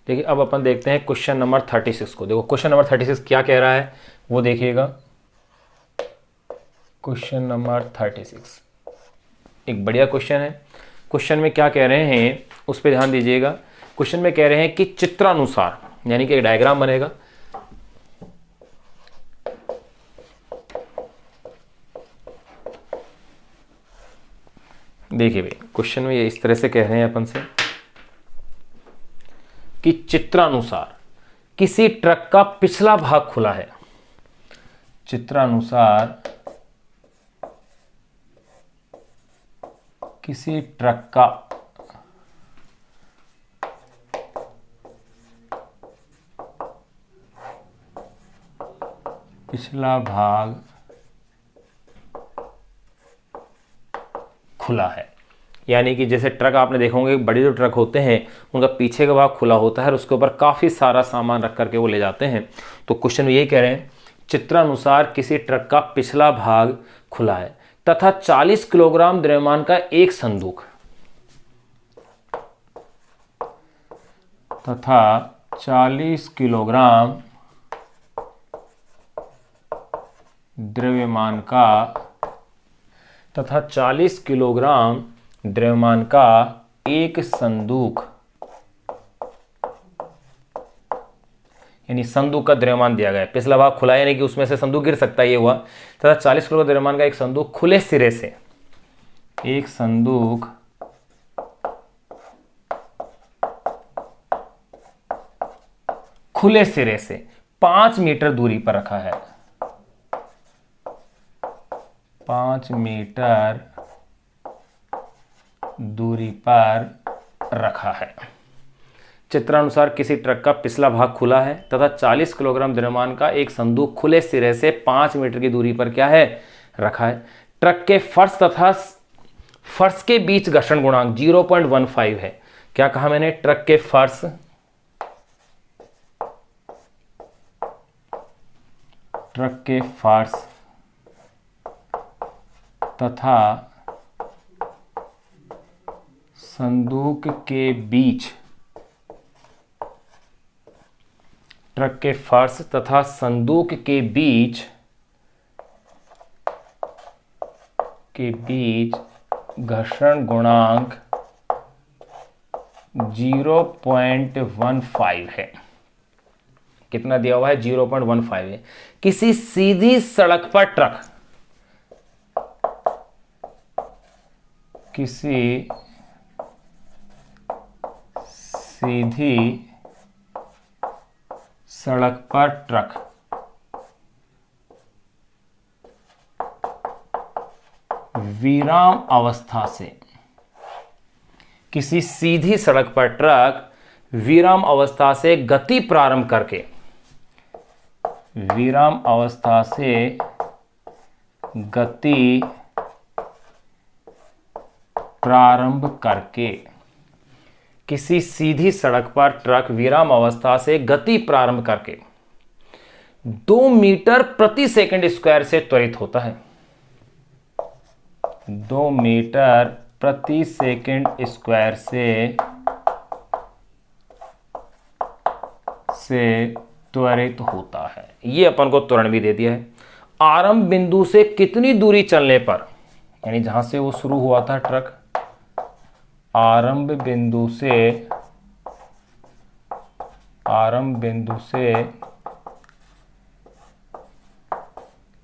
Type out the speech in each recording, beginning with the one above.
देखिए अब अपन देखते हैं क्वेश्चन नंबर 36 को। देखो क्वेश्चन नंबर 36 क्या कह रहा है वो देखिएगा। क्वेश्चन नंबर 36 एक बढ़िया क्वेश्चन है। क्वेश्चन में क्या कह रहे हैं उस पर ध्यान दीजिएगा। क्वेश्चन में कह रहे हैं कि चित्रानुसार, यानी कि एक डायग्राम बनेगा। देखिए भाई क्वेश्चन में ये इस तरह से कह रहे हैं अपन से कि चित्रानुसार किसी ट्रक का पिछला भाग खुला है। चित्रानुसार किसी ट्रक का पिछला भाग खुला है। यानी कि जैसे ट्रक आपने देखा होंगे, बड़े जो ट्रक होते हैं उनका पीछे का भाग खुला होता है और उसके ऊपर काफ़ी सारा सामान रख करके वो ले जाते हैं। तो क्वेश्चन में यही कह रहे हैं चित्रानुसार किसी ट्रक का पिछला भाग खुला है तथा 40 किलोग्राम द्रव्यमान का एक संदूक तथा 40 किलोग्राम द्रव्यमान का तथा 40 किलोग्राम द्रव्यमान का एक संदूक, यानी संदूक का द्रव्यमान दिया गया है। पिछला भाग खुला है यानी कि उसमें से संदूक गिर सकता है, ये हुआ। तथा 40 किलो द्रव्यमान का एक संदूक खुले सिरे से, एक संदूक खुले सिरे से 5 मीटर दूरी पर रखा है। 5 मीटर दूरी पर रखा है। चित्रानुसार किसी ट्रक का पिछला भाग खुला है तथा 40 किलोग्राम द्रव्यमान का एक संदूक खुले सिरे से 5 मीटर की दूरी पर क्या है, रखा है। ट्रक के फर्श तथा फर्श के बीच घर्षण गुणांक 0.15 है। क्या कहा मैंने? ट्रक के फर्श तथा संदूक के बीच, ट्रक के फर्श तथा संदूक के बीच घर्षण गुणांक 0.15 है। कितना दिया हुआ है? 0.15 है। किसी सीधी सड़क पर ट्रक, किसी सीधी सड़क पर ट्रक विराम अवस्था से, किसी सीधी सड़क पर ट्रक विराम अवस्था से गति प्रारंभ करके, विराम अवस्था से गति प्रारंभ करके, किसी सीधी सड़क पर ट्रक विराम अवस्था से गति प्रारंभ करके 2 मीटर प्रति सेकंड स्क्वायर से त्वरित होता है। 2 मीटर प्रति सेकंड स्क्वायर से त्वरित होता है। ये अपन को त्वरण भी दे दिया है। आरंभ बिंदु से कितनी दूरी चलने पर, यानी जहां से वो शुरू हुआ था ट्रक, आरंभ बिंदु से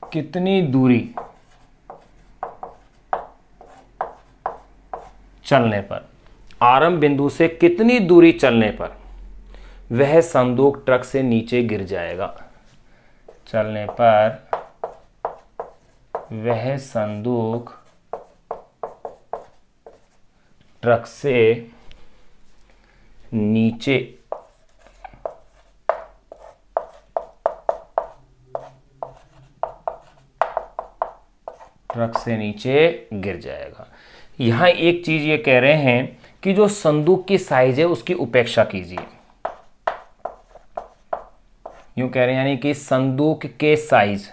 कितनी दूरी चलने पर, आरंभ बिंदु से कितनी दूरी चलने पर वह संदूक ट्रक से नीचे गिर जाएगा। चलने पर वह संदूक ट्रक से नीचे गिर जाएगा। यहां एक चीज ये कह रहे हैं कि जो संदूक की साइज है उसकी उपेक्षा कीजिए। यूं कह रहे हैं यानी कि संदूक के साइज,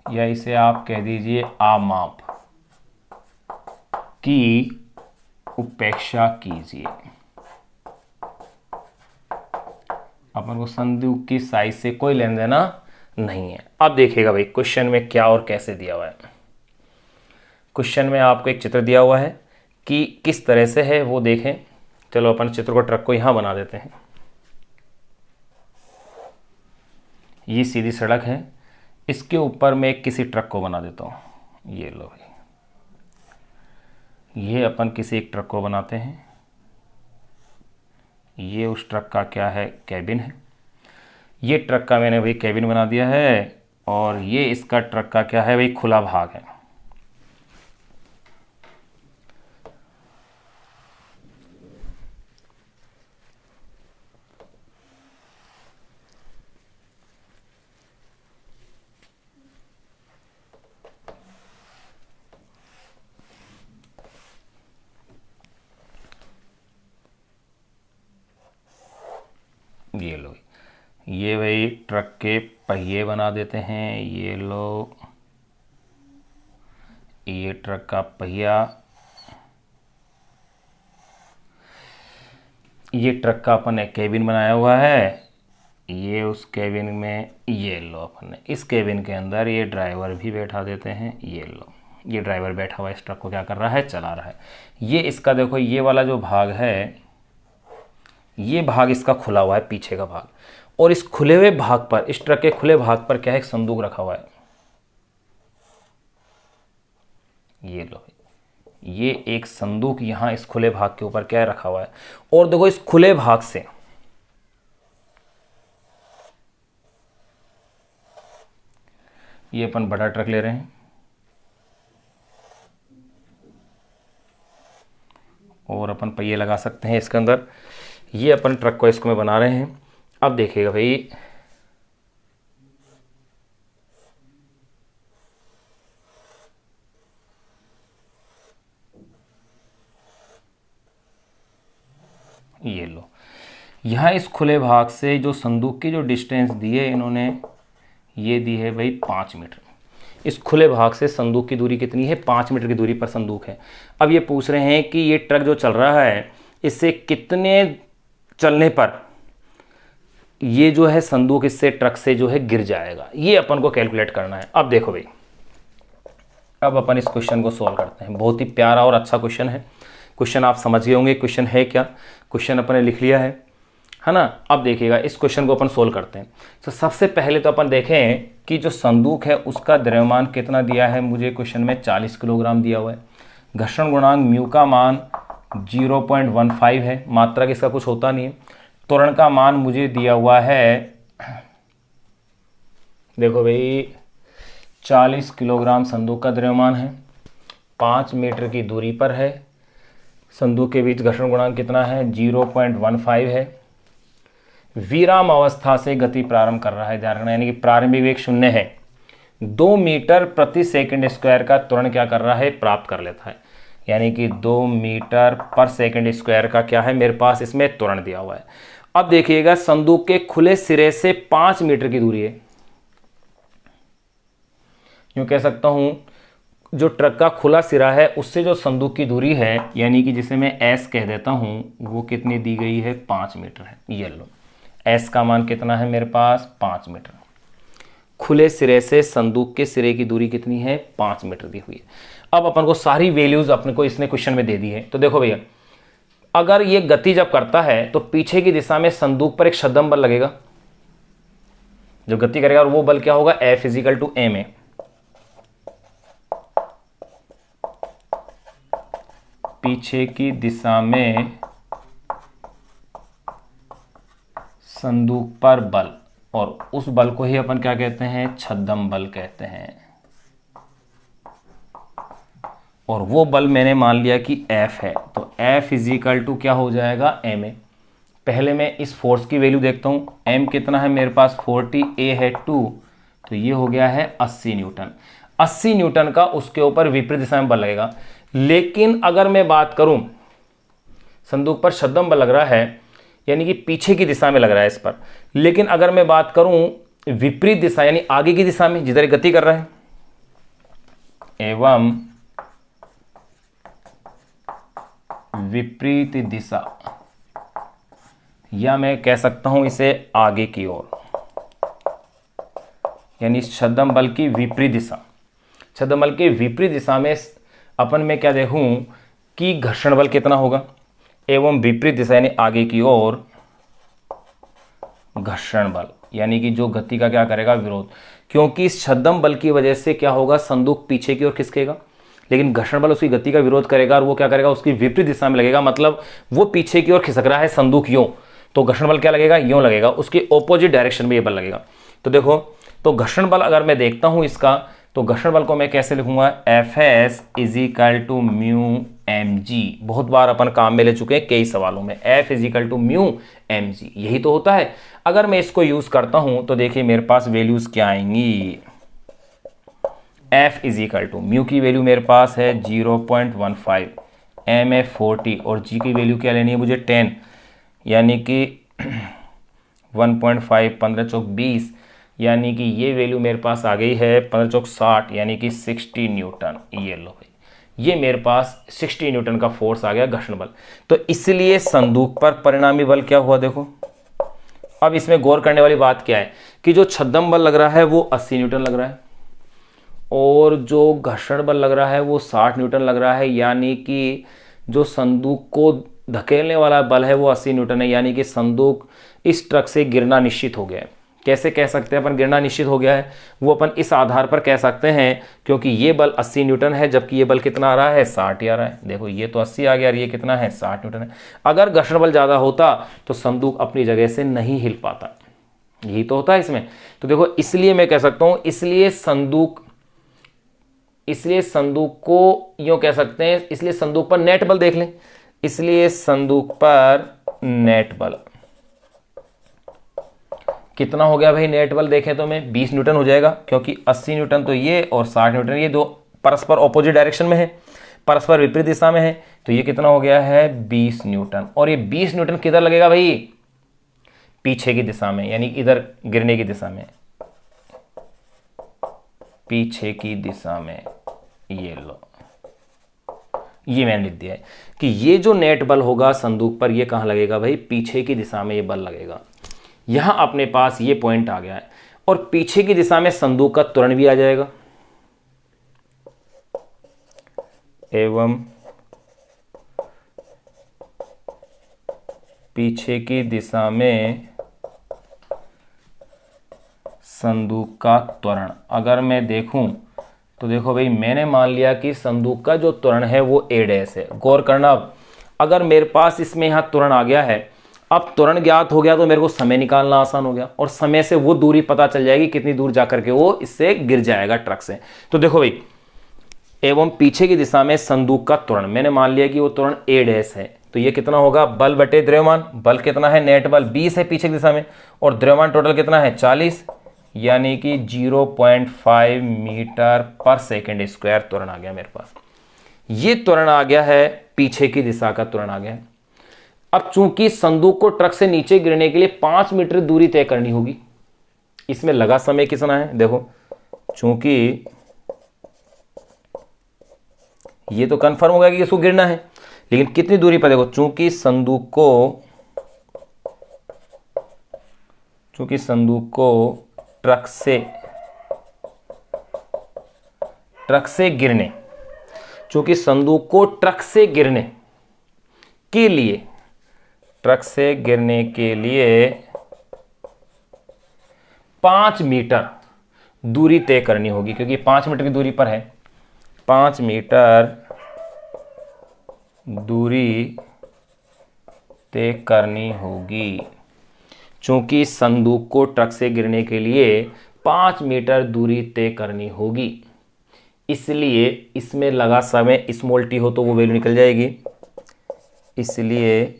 या इसे आप कह दीजिए आमाप की उपेक्षा कीजिए। अपन को संदूक की साइज से कोई लेन देना नहीं है। अब देखिएगा भाई क्वेश्चन में क्या और कैसे दिया हुआ है। क्वेश्चन में आपको एक चित्र दिया हुआ है कि किस तरह से है वो देखें। चलो अपन चित्र को, ट्रक को यहां बना देते हैं। ये सीधी सड़क है, इसके ऊपर मैं किसी ट्रक को बना देता हूं। ये लो भाई, ये अपन किसी एक ट्रक को बनाते हैं। ये उस ट्रक का क्या है, कैबिन है। ये ट्रक का मैंने भाई कैबिन बना दिया है, और ये इसका ट्रक का क्या है भाई, खुला भाग है। ये लो, ये भाई ट्रक के पहिए बना देते हैं। ये लो, ये ट्रक का पहिया, ये ट्रक का अपन ने केबिन बनाया हुआ है। ये उस केबिन में, ये लो अपन ने इस केबिन के अंदर ये ड्राइवर भी बैठा देते हैं। ये लो, ये ड्राइवर बैठा हुआ इस ट्रक को क्या कर रहा है, चला रहा है। ये इसका देखो, ये वाला जो भाग है, ये भाग इसका खुला हुआ है, पीछे का भाग। और इस खुले हुए भाग पर, इस ट्रक के खुले भाग पर क्या है, एक संदूक रखा हुआ है। ये लो, ये एक संदूक यहां इस खुले भाग के ऊपर क्या है, रखा हुआ है। और देखो इस खुले भाग से ये अपन बड़ा ट्रक ले रहे हैं, और अपन पहिए लगा सकते हैं इसके अंदर। ये अपन ट्रक को इसको में बना रहे हैं। अब देखिएगा भाई, ये लो, यहाँ इस खुले भाग से जो संदूक की जो डिस्टेंस दी है इन्होंने, ये दी है भाई 5 मीटर। इस खुले भाग से संदूक की दूरी कितनी है, 5 मीटर की दूरी पर संदूक है। अब ये पूछ रहे हैं कि ये ट्रक जो चल रहा है, इससे कितने चलने पर ये जो है संदूक इससे, ट्रक से जो है गिर जाएगा। ये अपन को कैलकुलेट करना है। अब देखो भाई, अब अपन इस क्वेश्चन को सॉल्व करते हैं। बहुत ही प्यारा और अच्छा क्वेश्चन है। क्वेश्चन आप समझ गए होंगे क्वेश्चन है क्या। क्वेश्चन अपन ने लिख लिया है ना। अब देखिएगा इस क्वेश्चन को अपन सोल्व करते हैं। तो सबसे पहले तो अपन देखें कि जो संदूक है उसका द्रव्यमान कितना दिया है मुझे, क्वेश्चन में 40 किलोग्राम दिया हुआ है। घर्षण गुणांक म्यू का मान 0.15 है, मात्रक इसका कुछ होता नहीं है। त्वरण का मान मुझे दिया हुआ है, देखो भाई 40 किलोग्राम संदूक का द्रव्यमान है, 5 मीटर की दूरी पर है। संदूक के बीच घर्षण गुणांक कितना है, 0.15 है। विराम अवस्था से गति प्रारंभ कर रहा है, ध्यान रखना, यानी कि प्रारंभिक वेग 0 है। 2 मीटर प्रति सेकंड स्क्वायर का त्वरण क्या कर रहा है, प्राप्त कर लेता है। यानी कि 2 मीटर पर सेकंड स्क्वायर का क्या है मेरे पास इसमें त्वरण दिया हुआ है। अब देखिएगा संदूक के खुले सिरे से 5 मीटर की दूरी है। यूं कह सकता हूं, जो ट्रक का खुला सिरा है उससे जो संदूक की दूरी है, यानी कि जिसे मैं एस कह देता हूं, वो कितनी दी गई है, 5 मीटर है। ये लो, एस का मान कितना है मेरे पास, 5 मीटर। खुले सिरे से संदूक के सिरे की दूरी कितनी है, 5 मीटर दी हुई है। अब अपन को सारी वैल्यूज अपने को इसने क्वेश्चन में दे दी है। तो देखो भैया, अगर ये गति जब करता है तो पीछे की दिशा में संदूक पर एक छद्म बल लगेगा जो गति करेगा, और वो बल क्या होगा, F = ma। पीछे की दिशा में संदूक पर बल, और उस बल को ही अपन क्या कहते हैं, छद्म बल कहते हैं। और वो बल मैंने मान लिया कि F है, तो F = क्या हो जाएगा, ma। पहले मैं इस फोर्स की वैल्यू देखता हूं, m कितना है मेरे पास, 40, a है 2, तो ये हो गया है 80 न्यूटन। 80 न्यूटन का उसके ऊपर विपरीत दिशा में बल लगेगा। लेकिन अगर मैं बात करूं, संदूक पर छद्म बल लग रहा है, यानी कि पीछे की दिशा में लग रहा है इस पर। लेकिन अगर मैं बात करूं विपरीत दिशा, यानी आगे की दिशा में जिधर गति कर रहा है, एवं विपरीत दिशा, या मैं कह सकता हूं इसे आगे की ओर, यानी छद्म बल की विपरीत दिशा। छद्म बल की विपरीत दिशा में अपन में क्या देखूं कि घर्षण बल कितना होगा, एवं विपरीत दिशा यानी आगे की ओर घर्षण बल, यानी कि जो गति का क्या करेगा, विरोध। क्योंकि इस छद्म बल की वजह से क्या होगा, संदूक पीछे की ओर खिसकेगा, लेकिन घर्षण बल उसकी गति का विरोध करेगा और वो क्या करेगा, उसकी विपरीत दिशा में लगेगा। मतलब वो पीछे की ओर खिसक रहा है संदूक यूं, तो घर्षण बल क्या लगेगा, यूं लगेगा, उसके ऑपोजिट डायरेक्शन में ये बल लगेगा। तो देखो, तो घर्षण बल अगर मैं देखता हूं इसका, तो घर्षण बल को मैं कैसे लिखूंगा, Fs is equal to mu mg। बहुत बार अपन काम में ले चुके हैं कई सवालों में, F is equal to mu mg, यही तो होता है। अगर मैं इसको यूज करता हूं तो देखिए मेरे पास वैल्यूज क्या आएंगी, F इजिकल टू म्यू की वैल्यू मेरे पास है 0.15, m है 40 और g की वैल्यू क्या लेनी है मुझे 10, यानी कि 1.5, 15 चौक 20, यानी कि ये वैल्यू मेरे पास आ गई है 15 चौक 60, यानी कि 60 न्यूटन। ये लो भाई, ये मेरे पास 60 न्यूटन का फोर्स आ गया घर्षण बल। तो इसलिए संदूक पर परिणामी बल क्या हुआ, देखो। अब इसमें गौर करने वाली बात क्या है कि जो छद्म बल लग रहा है वो 80 न्यूटन लग रहा है, और जो घर्षण बल लग रहा है वो 60 न्यूटन लग रहा है, यानी कि जो संदूक को धकेलने वाला बल है वो 80 न्यूटन है, यानी कि संदूक इस ट्रक से गिरना निश्चित हो गया है। कैसे कह सकते हैं अपन गिरना निश्चित हो गया है, वो अपन इस आधार पर कह सकते हैं क्योंकि ये बल 80 न्यूटन है, जबकि ये बल कितना आ रहा है, 60 आ रहा है। देखो ये तो 80 आ गया और ये कितना है, 60 न्यूटन है। अगर घर्षण बल ज़्यादा होता तो संदूक अपनी जगह से नहीं हिल पाता, यही तो होता है इसमें। तो देखो, इसलिए मैं कह सकता हूँ, इसलिए संदूक को यूँ कह सकते हैं, इसलिए संदूक पर नेट बल देख लें, इसलिए संदूक पर नेट बल कितना हो गया भाई, नेट बल देखें तो मैं 20 न्यूटन हो जाएगा, क्योंकि 80 न्यूटन तो ये और 60 न्यूटन ये दो परस्पर ऑपोजिट डायरेक्शन में है, परस्पर विपरीत दिशा में है। तो ये कितना हो गया है, 20 न्यूटन। और ये 20 न्यूटन किधर लगेगा भाई, पीछे की दिशा में, यानी इधर गिरने की दिशा में, पीछे की दिशा में। ये लो, ये मैंने लिख दिया है कि ये जो नेट बल होगा संदूक पर, ये कहां लगेगा भाई, पीछे की दिशा में ये बल लगेगा। यहां अपने पास ये पॉइंट आ गया है, और पीछे की दिशा में संदूक का त्वरण भी आ जाएगा, एवं पीछे की दिशा में संदूक का त्वरण। अगर मैं देखूं तो देखो भाई, मैंने मान लिया कि संदूक का जो त्वरण है वो a डैश है। गौर करना, अब अगर मेरे पास इसमें यहां त्वरण आ गया है, अब त्वरण ज्ञात हो गया तो मेरे को समय निकालना आसान हो गया, और समय से वो दूरी पता चल जाएगी कितनी दूर जाकर के वो इससे गिर जाएगा ट्रक से। तो देखो भाई, एवं पीछे की दिशा में संदूक का त्वरण, मैंने मान लिया कि वो त्वरण a डैश है, तो ये कितना होगा, बल बटे द्रव्यमान। बल कितना है, नेट बल 20 है पीछे की दिशा में, और द्रव्यमान टोटल कितना है, 40, यानी कि 0.5 मीटर पर सेकेंड स्क्वायर त्वरण आ गया मेरे पास। ये त्वरण आ गया है, पीछे की दिशा का त्वरण आ गया है। अब चूंकि संदूक को ट्रक से नीचे गिरने के लिए 5 मीटर दूरी तय करनी होगी, इसमें लगा समय कितना है, देखो, चूंकि ये तो कंफर्म हो गया कि इसको गिरना है, लेकिन कितनी दूरी पर, देखो, चूंकि संदूक को ट्रक से गिरने, चूंकि संदूक को ट्रक से गिरने के लिए 5 मीटर दूरी तय करनी होगी, क्योंकि 5 मीटर की दूरी पर है, 5 मीटर दूरी तय करनी होगी। चूंकि संदूक को ट्रक से गिरने के लिए 5 मीटर दूरी तय करनी होगी, इसलिए इसमें लगा समय स्मॉल टी हो तो वो वैल्यू निकल जाएगी, इसलिए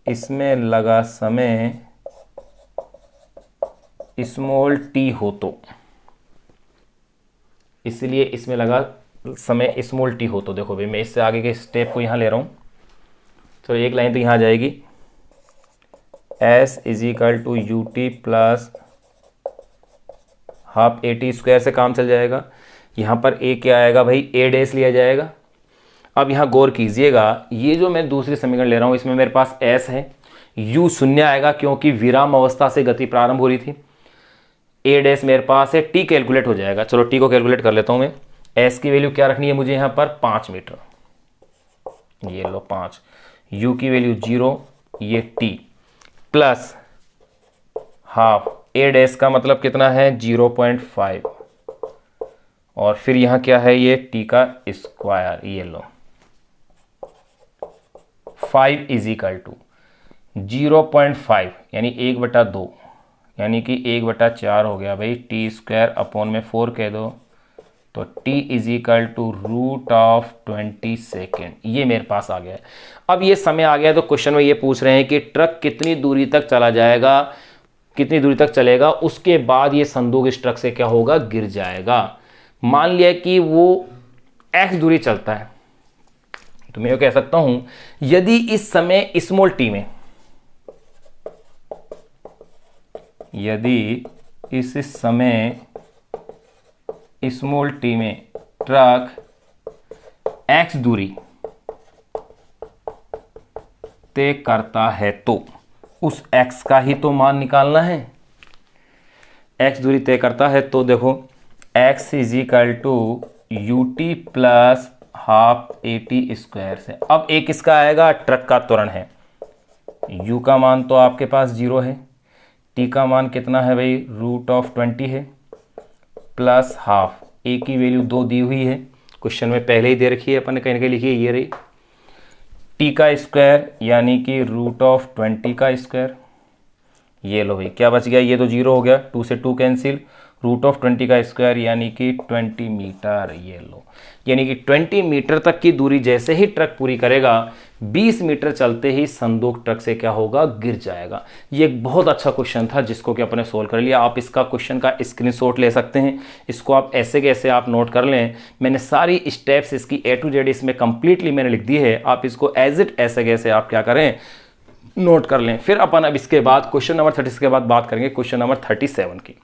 इसमें लगा समय स्मॉल टी हो तो, इसलिए इसमें लगा समय स्मॉल टी हो तो, देखो भाई मैं इससे आगे के स्टेप को यहां ले रहा हूं, तो एक लाइन तो यहाँ आ जाएगी, S is equal to U T plus half A T square से काम चल जाएगा। यहाँ पर A क्या आएगा भाई, A डैश लिया जाएगा, अब यहाँ गौर कीजिएगा, ये जो मैं दूसरी समीकरण ले रहा हूँ इसमें मेरे पास s है, u शून्य आएगा क्योंकि विराम अवस्था से गति प्रारंभ हो रही थी, a डैश मेरे पास है, t कैलकुलेट हो जाएगा। चलो t को कैलकुलेट कर लेता हूँ मैं। s की वैल्यू क्या रखनी है मुझे यहाँ पर 5 मीटर, ये लो 5, u की वैल्यू 0, ये t plus half, a dash का मतलब कितना है 0.5, और फिर यहाँ क्या है ये t का स्क्वायर, ये लो 5 इज इक्वल टू 0.5 यानी 1/2, यानी कि 1/4 हो गया भाई, टी स्क्वायर अपॉन में 4 कह दो तो t is equal to √20 second, ये मेरे पास आ गया है। अब ये समय आ गया तो क्वेश्चन में ये पूछ रहे हैं कि ट्रक कितनी दूरी तक चला जाएगा, कितनी दूरी तक चलेगा, उसके बाद ये संदूक इस ट्रक से क्या होगा, गिर जाएगा। मान लिया कि वो x दूरी चलता है, तो मैं ये कह सकता हूं यदि इस समय स्मॉल टी में, यदि इस समय स्मॉल टी में ट्रक x दूरी तय करता है तो उस x का ही तो मान निकालना है। x दूरी तय करता है तो देखो x is equal to ut plus half at square से। अब एक इसका आएगा, ट्रक का त्वरण है, u का मान तो आपके पास 0 है, t का मान कितना है भाई √20 है, प्लस हाफ, a की वैल्यू 2 दी हुई है, क्वेश्चन में पहले ही दे रखी है, अपन ने कहीं ना कहीं लिखी है, ये रही, t का स्क्वायर यानी कि √20 का स्क्वायर, ये लो भाई क्या बच गया, ये तो 0 हो गया, 2 से 2 कैंसिल, √20 का स्क्वायर यानी कि 20 मीटर, ये लो, यानी कि 20 मीटर तक की दूरी जैसे ही ट्रक पूरी करेगा 20 मीटर चलते ही संदूक ट्रक से क्या होगा, गिर जाएगा। ये एक बहुत अच्छा क्वेश्चन था जिसको कि अपने सोल्व कर लिया। आप इसका क्वेश्चन का स्क्रीनशॉट ले सकते हैं, इसको आप ऐसे कैसे आप नोट कर लें, मैंने सारी स्टेप्स इसकी A to Z इसमें कंप्लीटली मैंने लिख दी है, आप इसको एज इट ऐसे कैसे आप क्या करें, नोट कर लें। फिर अपन अब इसके बाद क्वेश्चन नंबर 36 के बाद बात करेंगे क्वेश्चन नंबर 37 की।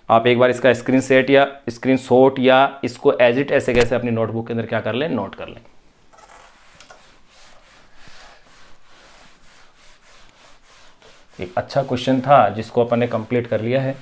आप एक बार इसका स्क्रीनशॉट या इसको एज इट ऐसे कैसे अपनी नोटबुक के अंदर क्या कर लें, नोट कर लें। एक अच्छा क्वेश्चन था जिसको अपन ने कंप्लीट कर लिया है।